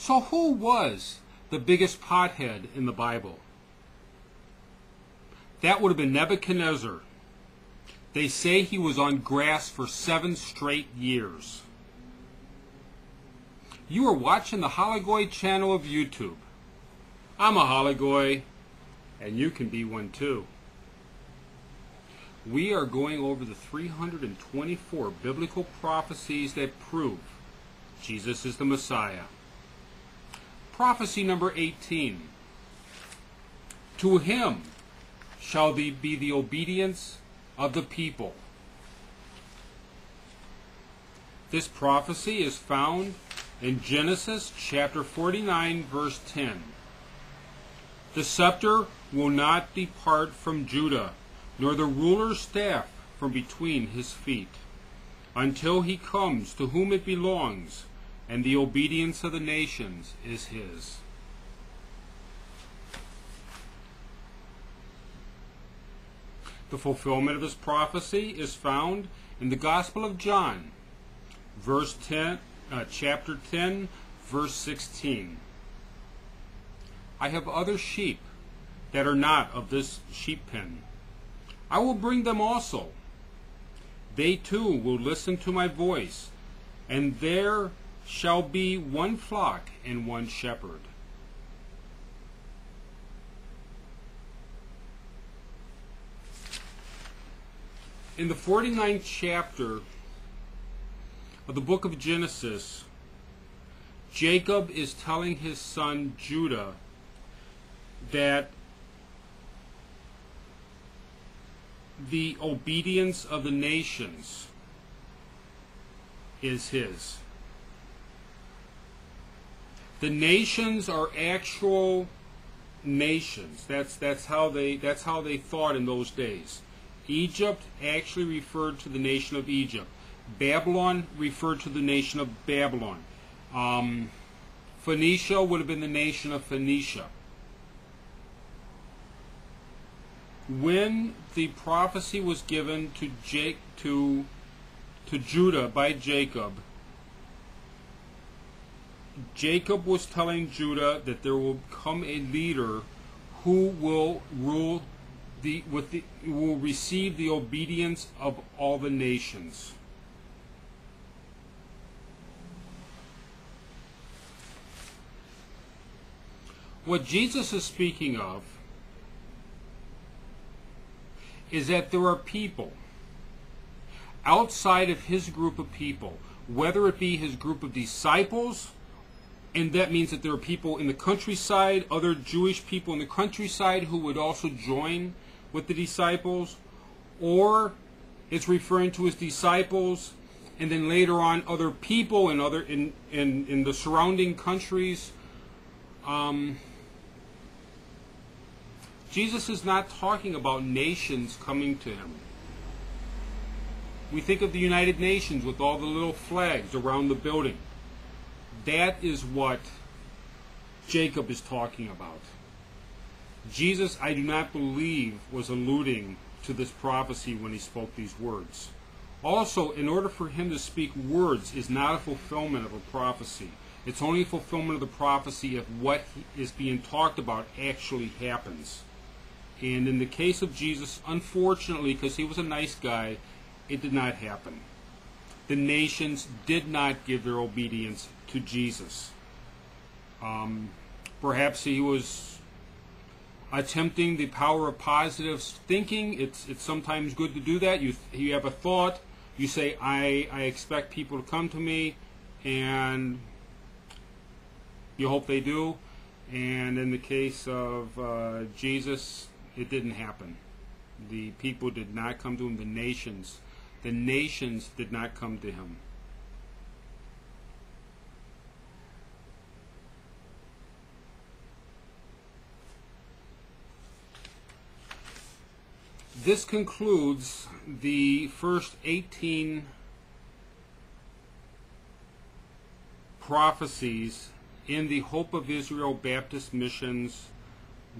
So who was the biggest pothead in the Bible? That would have been Nebuchadnezzar. They say he was on grass for 7 straight years. You are watching the Halachgoy channel of YouTube. I'm a Halachgoy, and you can be one too. We are going over the 324 biblical prophecies that prove Jesus is the Messiah. Prophecy number 18. To him shall be the obedience of the people. This prophecy is found in Genesis chapter 49, verse 10. The scepter will not depart from Judah, nor the ruler's staff from between his feet, until he comes to whom it belongs, and the obedience of the nations is his. The fulfillment of this prophecy is found in the Gospel of John, chapter 10, verse 16. I have other sheep that are not of this sheep pen. I will bring them also. They too will listen to my voice, and there shall be one flock and one shepherd. In the 49th chapter of the book of Genesis, Jacob is telling his son Judah that the obedience of the nations is his. The nations are actual nations. That's how they thought in those days. Egypt actually referred to the nation of Egypt. Babylon referred to the nation of Babylon. Phoenicia would have been the nation of Phoenicia. When the prophecy was given to Judah by Jacob, Jacob was telling Judah that there will come a leader who will rule will receive the obedience of all the nations. What Jesus is speaking of is that there are people outside of his group of people, whether it be his group of disciples, and that means that there are people in the countryside, other Jewish people in the countryside who would also join with the disciples, or it's referring to his disciples, and then later on other people in the surrounding countries. Jesus is not talking about nations coming to him. We think of the United Nations with all the little flags around the building. That is what Jacob is talking about. Jesus, I do not believe, was alluding to this prophecy when he spoke these words. Also, in order for him to speak words is not a fulfillment of a prophecy. It's only a fulfillment of the prophecy if what is being talked about actually happens. And in the case of Jesus, unfortunately, because he was a nice guy, it did not happen. The nations did not give their obedience to Jesus. Perhaps he was attempting the power of positive thinking. It's sometimes good to do that. You have a thought. You say, I expect people to come to me, and you hope they do. And in the case of Jesus, it didn't happen. The people did not come to him. The nations did not come to him. This concludes the first 18 prophecies in the Hope of Israel Baptist Mission's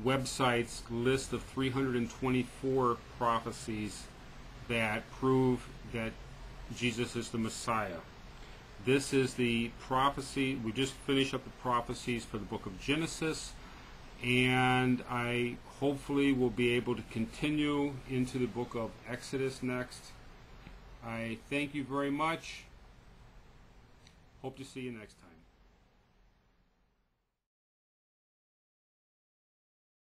website's list of 324 prophecies that prove that Jesus is the Messiah. This is the prophecy. We just finished up the prophecies for the book of Genesis, and I hopefully will be able to continue into the book of Exodus next. I thank you very much. Hope to see you next time.